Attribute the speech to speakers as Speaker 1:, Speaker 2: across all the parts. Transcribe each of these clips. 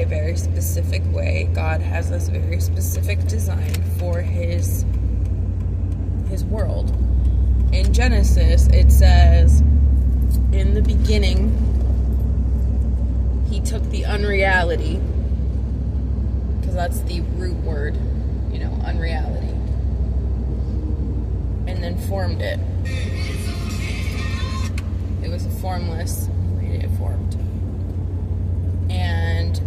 Speaker 1: a very specific way. God has this very specific design for his world. In Genesis, it says, in the beginning, he took the unreality, because that's the root word, unreality, and then formed it. It was a formless, he made it formed. And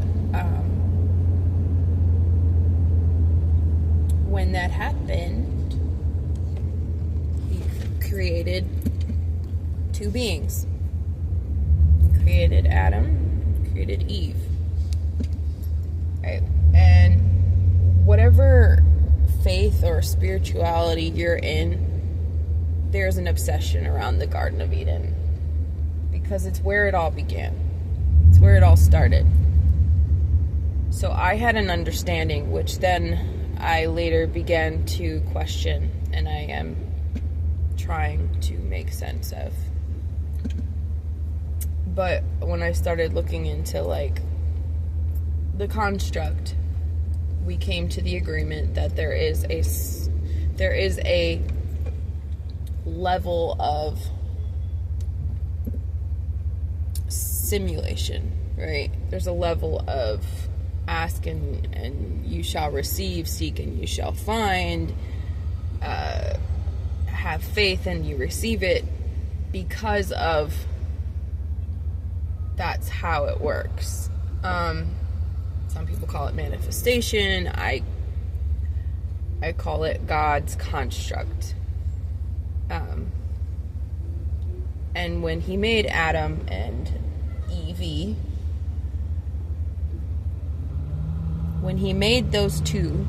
Speaker 1: when that happened, he created two beings. He created Adam, created Eve. Right? And whatever faith or spirituality you're in, there's an obsession around the Garden of Eden, because it's where it all began. It's where it all started. So I had an understanding, which then I later began to question, and I am trying to make sense of. But when I started looking into the construct, we came to the agreement that there is a level of simulation, right? There's a level of ask and you shall receive, seek and you shall find, have faith and you receive it, because of that's how it works. Some people call it manifestation. I call it God's construct. And when he made Adam and Eve, when he made those two,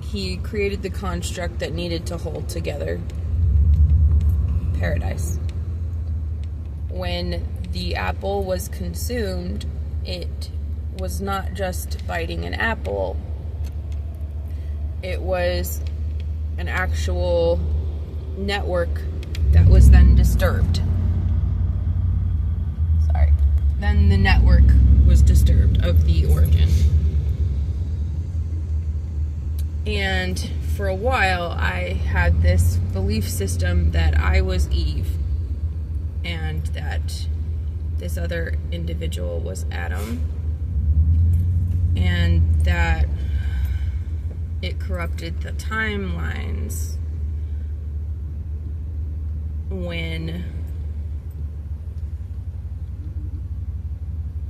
Speaker 1: he created the construct that needed to hold together paradise. When the apple was consumed, it was not just biting an apple. It was an actual network that was then disturbed. Then the network was disturbed of the origin. And for a while, I had this belief system that I was Eve and that this other individual was Adam, and that it corrupted the timelines when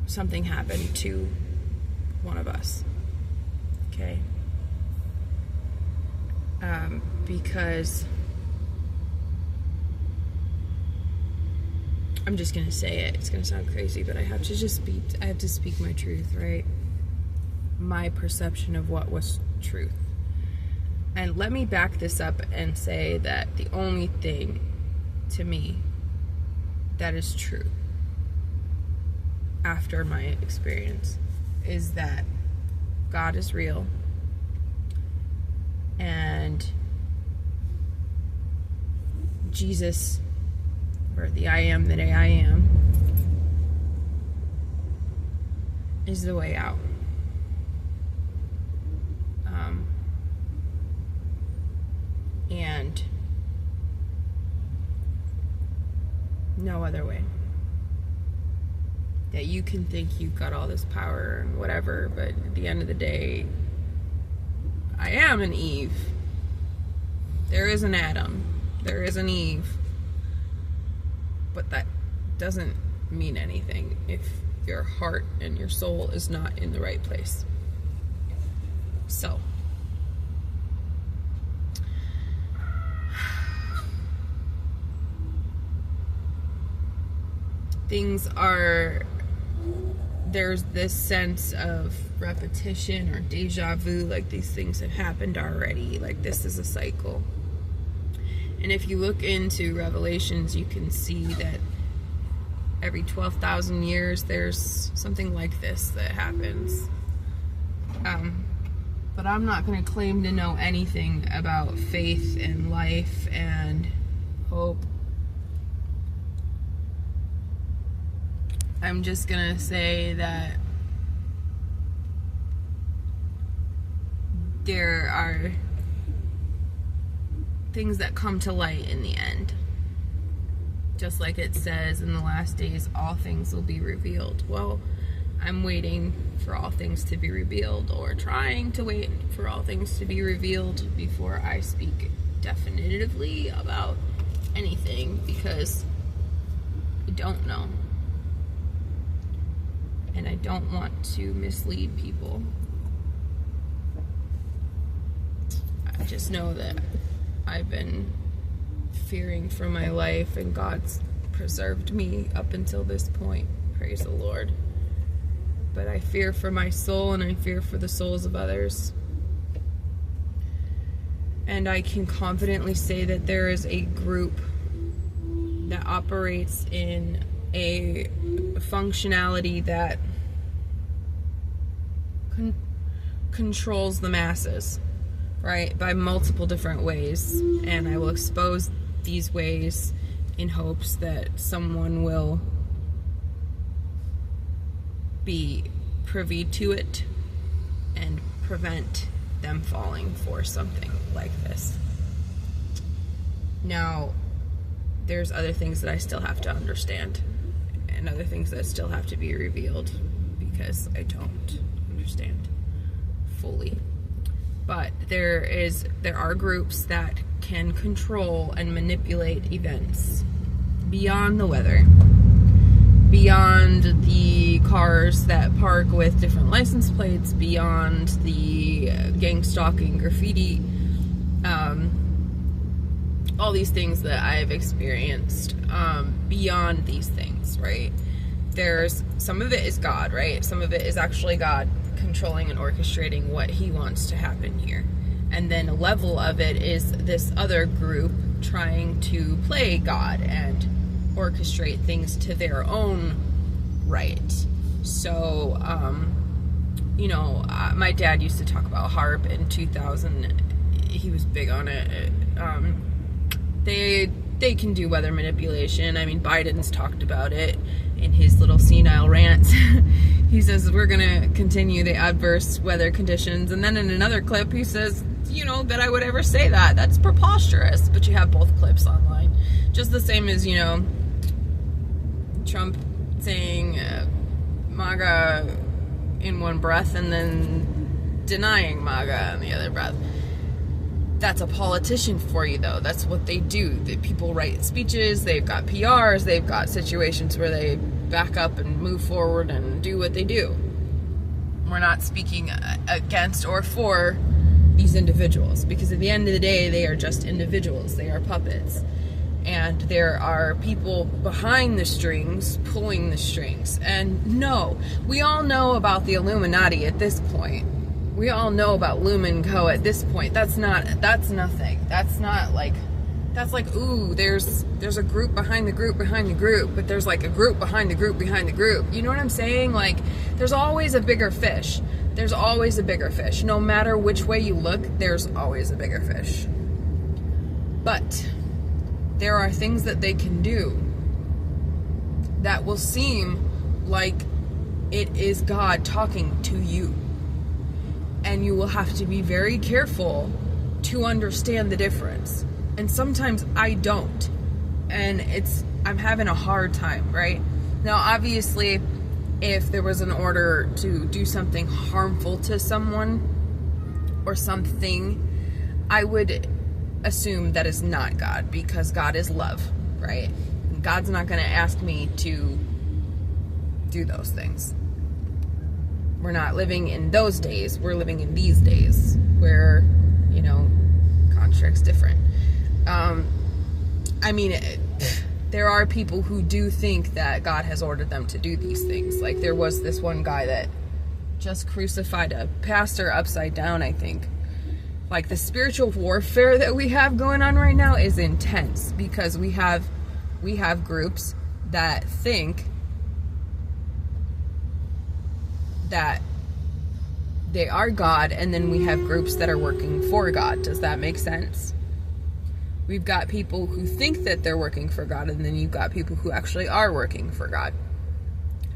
Speaker 1: something happened to one of us. Okay? Because I'm just gonna say it. It's gonna sound crazy, but I have to speak my truth, right? My perception of what was truth. And let me back this up and say that the only thing to me that is true after my experience is that God is real, and Jesus, or the I am that I am, is the way out. And no other way. That you can think you've got all this power and whatever, but at the end of the day, I am an Eve. There is an Adam. There is an Eve. But that doesn't mean anything if your heart and your soul is not in the right place. So, there's this sense of repetition or deja vu, like these things have happened already, like this is a cycle. And if you look into Revelations, you can see that every 12,000 years there's something like this that happens. But I'm not going to claim to know anything about faith and life and hope. I'm just gonna say that there are things that come to light in the end. Just like it says in the last days, all things will be revealed. Well, I'm waiting for all things to be revealed, or trying to wait for all things to be revealed before I speak definitively about anything, because I don't know. And I don't want to mislead people. I just know that I've been fearing for my life, and God's preserved me up until this point. Praise the Lord. But I fear for my soul, and I fear for the souls of others. And I can confidently say that there is a group that operates in a functionality that controls the masses, right, by multiple different ways. And I will expose these ways in hopes that someone will be privy to it and prevent them falling for something like this. Now, there's other things that I still have to understand, and other things that still have to be revealed, because I don't understand fully. But there are groups that can control and manipulate events beyond the weather, beyond the cars that park with different license plates, beyond the gang stalking, graffiti, all these things that I've experienced, beyond these things, right? There's some of it is God, right? Some of it is actually God controlling and orchestrating what he wants to happen here. And then a level of it is this other group trying to play God and orchestrate things to their own right. So, my dad used to talk about HAARP in 2000. He was big on it. They can do weather manipulation. I mean, Biden's talked about it in his little senile rants. He says, we're going to continue the adverse weather conditions. And then in another clip, he says, that I would ever say that. That's preposterous. But you have both clips online. Just the same as, Trump saying MAGA in one breath and then denying MAGA in the other breath. That's a politician for you, though. That's what they do. People write speeches, they've got PRs, they've got situations where they back up and move forward and do what they do. We're not speaking against or for these individuals, because at the end of the day, they are just individuals. They are puppets. And there are people behind the strings pulling the strings. And no, we all know about the Illuminati at this point. We all know about Lumen Co. at this point. That's nothing. That's like, ooh, there's a group behind the group behind the group, but there's like a group behind the group behind the group. You know what I'm saying? Like, there's always a bigger fish. There's always a bigger fish. No matter which way you look, there's always a bigger fish. But there are things that they can do that will seem like it is God talking to you. And you will have to be very careful to understand the difference. And sometimes I don't. And I'm having a hard time, right? Now, obviously, if there was an order to do something harmful to someone or something, I would assume that is not God, because God is love, right? And God's not going to ask me to do those things. We're not living in those days. We're living in these days where, construct's different. There are people who do think that God has ordered them to do these things. Like, there was this one guy that just crucified a pastor upside down, I think. Like, the spiritual warfare that we have going on right now is intense, because we have groups that think that they are God, and then we have groups that are working for God. Does that make sense? We've got people who think that they're working for God, and then you've got people who actually are working for God.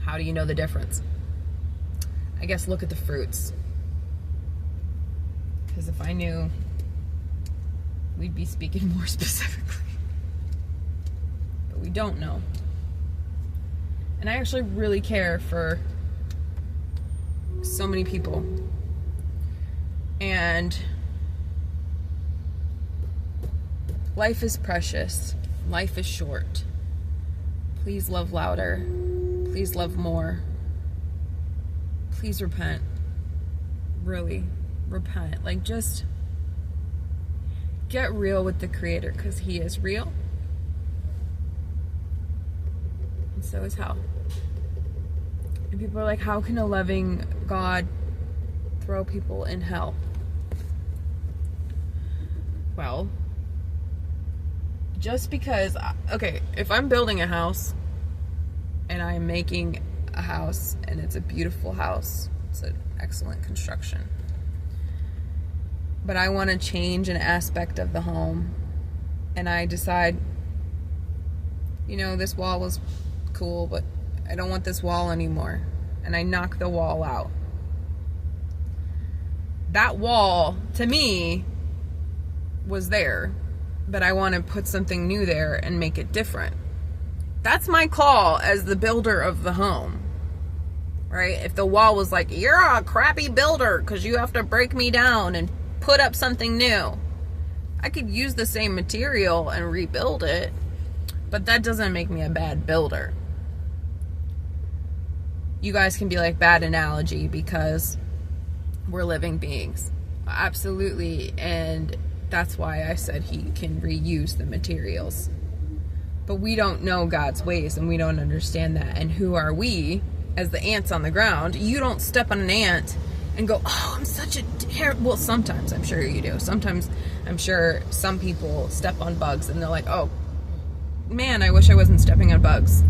Speaker 1: How do you know the difference? I guess look at the fruits. Because if I knew, we'd be speaking more specifically. But we don't know. And I actually really care for so many people. And life is precious. Life is short. Please love louder. Please love more. Please repent. Really, repent. Like, just get real with the Creator, because He is real. And so is hell. And people are like, how can a loving God throw people in hell? Well, just because, okay, if I'm building a house and I'm making a house and it's a beautiful house, it's an excellent construction, but I want to change an aspect of the home, and I decide, this wall was cool, but I don't want this wall anymore, and I knock the wall out. That wall, to me, was there, but I want to put something new there and make it different. That's my call as the builder of the home, right? If the wall was like, you're a crappy builder because you have to break me down and put up something new, I could use the same material and rebuild it, but that doesn't make me a bad builder. You guys can be like, bad analogy, because we're living beings. Absolutely. And that's why I said He can reuse the materials. But we don't know God's ways, and we don't understand that. And who are we as the ants on the ground? You don't step on an ant and go, oh, I'm such a well, sometimes I'm sure you do. Sometimes I'm sure some people step on bugs and they're like, oh man, I wish I wasn't stepping on bugs.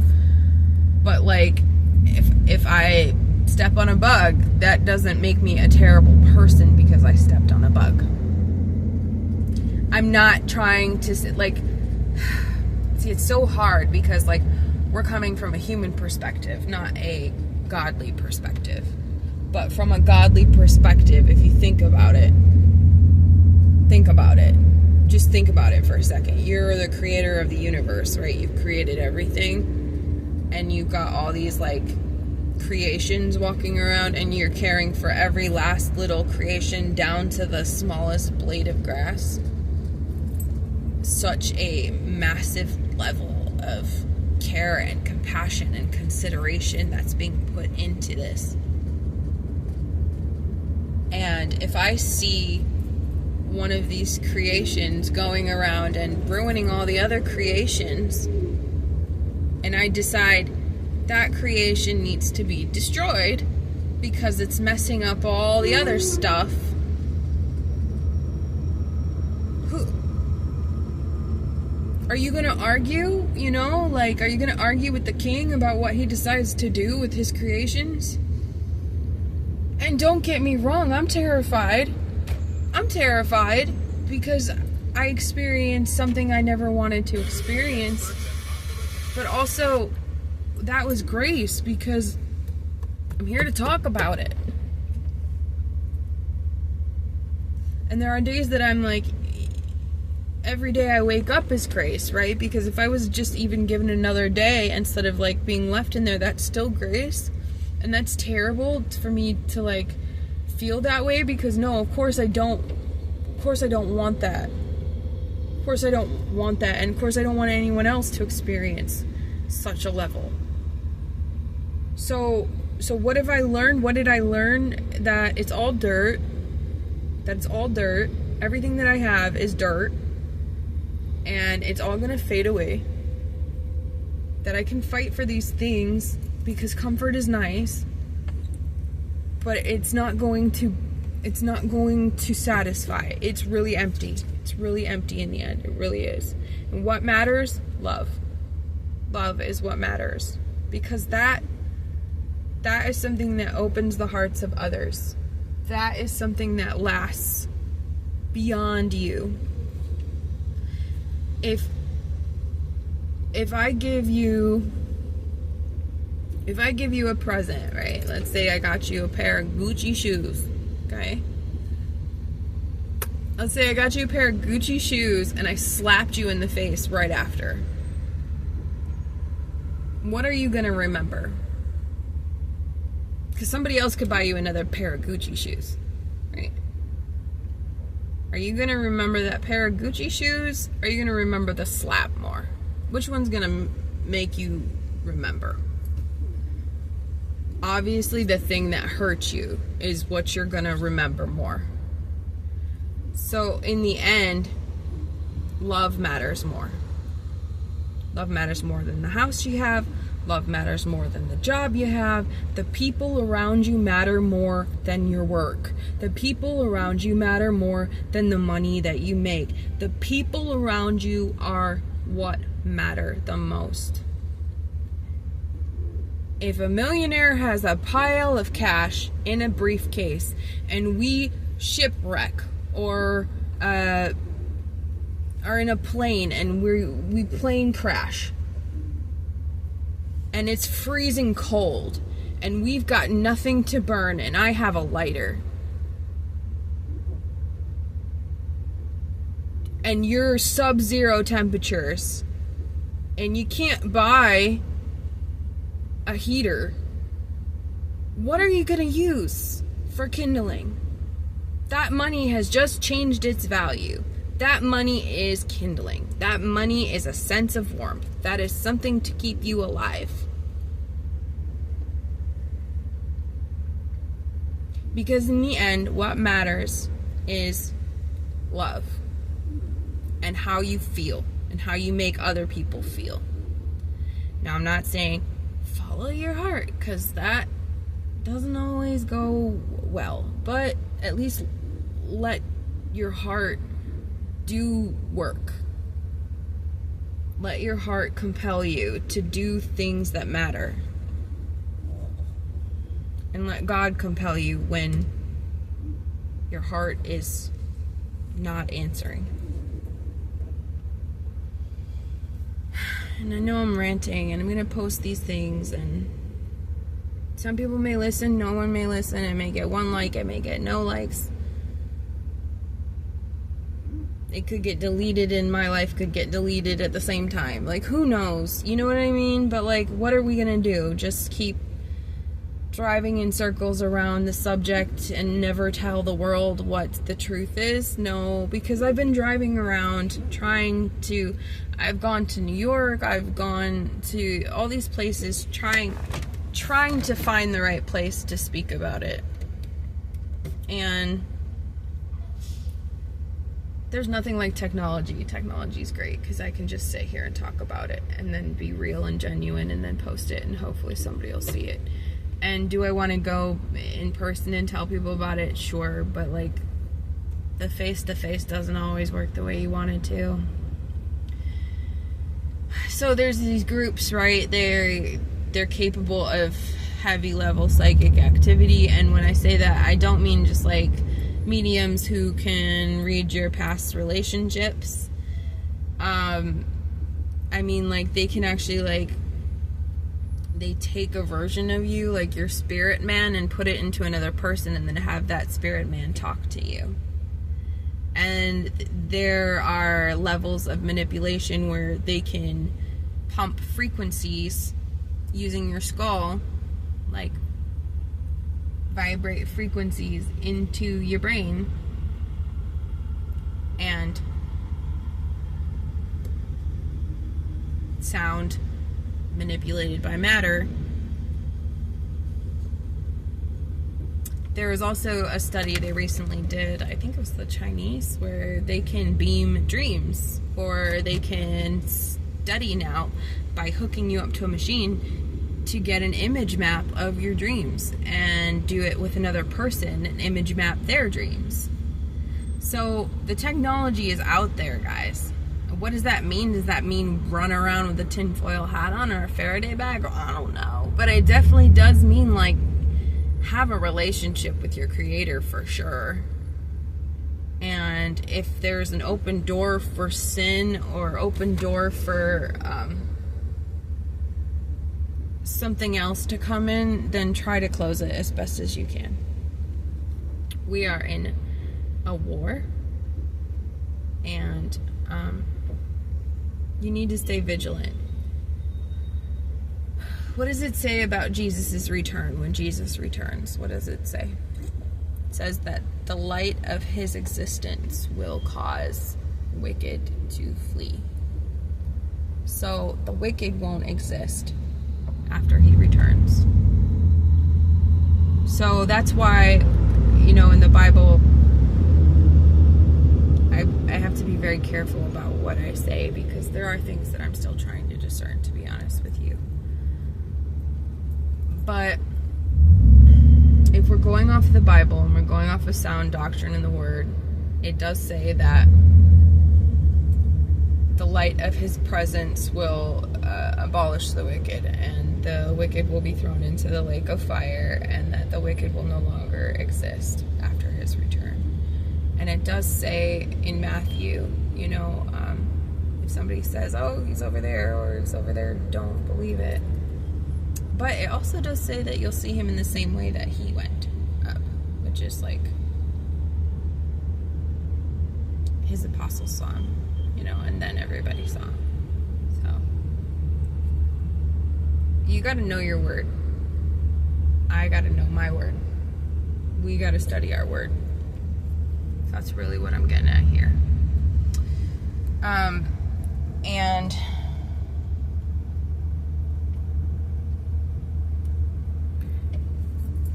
Speaker 1: But like, if I step on a bug, that doesn't make me a terrible person because I stepped on a bug. I'm not trying to see, it's so hard because like we're coming from a human perspective, not a godly perspective. But from a godly perspective, if you think about it. Just think about it for a second. You're the creator of the universe, right? You've created everything, and you've got all these like creations walking around, and you're caring for every last little creation down to the smallest blade of grass. Such a massive level of care and compassion and consideration that's being put into this. And if I see one of these creations going around and ruining all the other creations, and I decide that creation needs to be destroyed because it's messing up all the other stuff, are you going to argue? Are you going to argue with the king about what he decides to do with his creations? And don't get me wrong, I'm terrified. I'm terrified because I experienced something I never wanted to experience. But also, that was grace because I'm here to talk about it. And there are days that I'm like, every day I wake up is grace, right? Because if I was just even given another day instead of like being left in there, that's still grace. And that's terrible for me to like feel that way, because no, of course I don't want that. Of course I don't want that. And of course I don't want anyone else to experience such a level. So what have I learned? What did I learn? That it's all dirt. That it's all dirt. Everything that I have is dirt. And it's all gonna fade away. That I can fight for these things because comfort is nice, but it's not going to satisfy. It's really empty. It's really empty in the end. It really is. And what matters? Love. Love is what matters, because that is something that opens the hearts of others. That is something that lasts beyond you. If I give you a present, right? Let's say I got you a pair of Gucci shoes, okay? Let's say I got you a pair of Gucci shoes and I slapped you in the face right after. What are you going to remember? Because somebody else could buy you another pair of Gucci shoes, right? Are you going to remember that pair of Gucci shoes? Or are you going to remember the slap more? Which one's going to make you remember? Obviously, the thing that hurt you is what you're going to remember more. So, in the end, love matters more. Love matters more than the house you have. Love matters more than the job you have. The people around you matter more than your work. The people around you matter more than the money that you make. The people around you are what matter the most. If a millionaire has a pile of cash in a briefcase and we shipwreck or are in a plane and we plane crash and it's freezing cold and we've got nothing to burn and I have a lighter and you're sub-zero temperatures and you can't buy a heater, what are you going to use for kindling? That money has just changed its value. That money is kindling. That money is a sense of warmth. That is something to keep you alive. Because in the end, what matters is love and how you feel and how you make other people feel. Now, I'm not saying follow your heart, because that doesn't always go well, but at least let your heart do work. Let your heart compel you to do things that matter. And let God compel you when your heart is not answering. And I know I'm ranting, and I'm going to post these things, and some people may listen, no one may listen. I may get one like, I may get no likes. It could get deleted, and my life could get deleted at the same time. Like, who knows? You know what I mean? But, like, what are we going to do? Just keep driving in circles around the subject and never tell the world what the truth is? No, because I've been driving around I've gone to New York, I've gone to all these places trying to find the right place to speak about it. And there's nothing like technology. Technology's great because I can just sit here and talk about it and then be real and genuine and then post it and hopefully somebody will see it. And do I want to go in person and tell people about it? Sure, but like the face-to-face doesn't always work the way you want it to. So there's these groups, right? They're capable of heavy level psychic activity, and when I say that, I don't mean just like mediums who can read your past relationships. I mean like they can actually like they take a version of you, like your spirit man, and put it into another person and then have that spirit man talk to you. And there are levels of manipulation where they can pump frequencies using your skull, like vibrate frequencies into your brain and sound manipulated by matter. There was also a study they recently did, I think it was the Chinese, where they can beam dreams, or they can study now by hooking you up to a machine to get an image map of your dreams and do it with another person and image map their dreams. So the technology is out there, guys. What does that mean? Does that mean run around with a tinfoil hat on or a Faraday bag? I don't know. But it definitely does mean, like, have a relationship with your creator for sure. And if there's an open door for sin or open door for something else to come in, then try to close it as best as you can. We are in a war. And you need to stay vigilant. What does it say about Jesus' return when Jesus returns? What does it say? It says that the light of his existence will cause wicked to flee. So the wicked won't exist after he returns. So that's why, in the Bible, I have to be very careful about what I say, because there are things that I'm still trying to discern, to be honest with you. But if we're going off the Bible and we're going off of sound doctrine in the Word, it does say that the light of his presence will abolish the wicked, and the wicked will be thrown into the lake of fire, and that the wicked will no longer exist after his return. And it does say in Matthew, if somebody says, oh, he's over there, or he's over there, don't believe it. But it also does say that you'll see him in the same way that he went up, which is like his apostles saw him, and then everybody saw him. So you got to know your word. I got to know my word. We got to study our word. That's really what I'm getting at here. And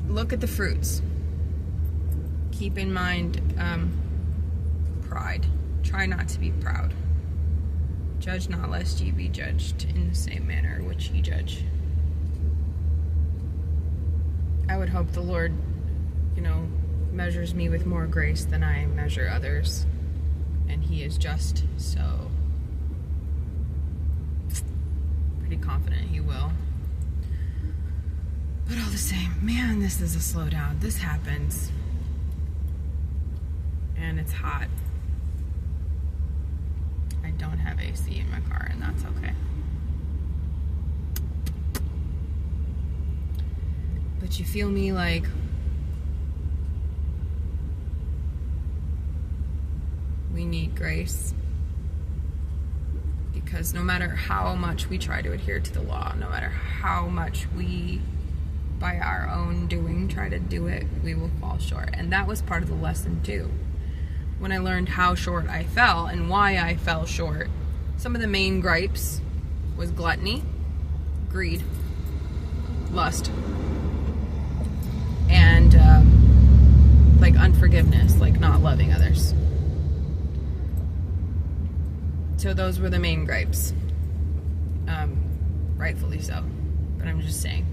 Speaker 1: look at the fruits. Keep in mind pride. Try not to be proud. Judge not, lest ye be judged in the same manner which ye judge. I would hope the Lord, measures me with more grace than I measure others. And he is just, so pretty confident he will. But all the same, man, this is a slowdown. This happens. And it's hot. I don't have AC in my car, and that's okay. But you feel me, like, we need grace. Because no matter how much we try to adhere to the law, no matter how much we, by our own doing, try to do it, we will fall short. And that was part of the lesson too. When I learned how short I fell and why I fell short, some of the main gripes was gluttony, greed, lust, and like unforgiveness, like not loving others. So those were the main gripes, rightfully so. But I'm just saying,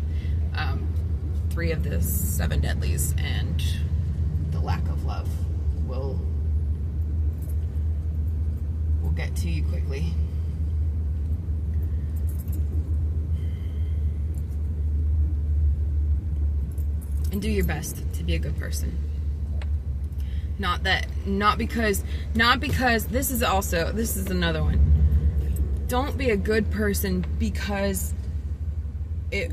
Speaker 1: 3 of the 7 deadlies and the lack of love will get to you quickly. And do your best to be a good person. Not because this is another one. Don't be a good person because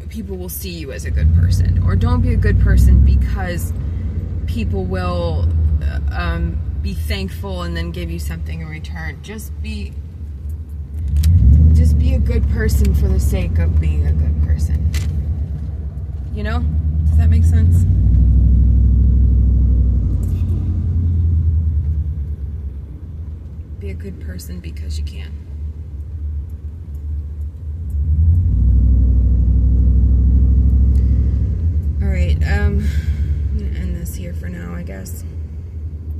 Speaker 1: people will see you as a good person. Or don't be a good person because people will be thankful and then give you something in return. Just be a good person for the sake of being a good person. Does that make sense? Be a good person because you can. Alright, I'm gonna end this here for now, I guess.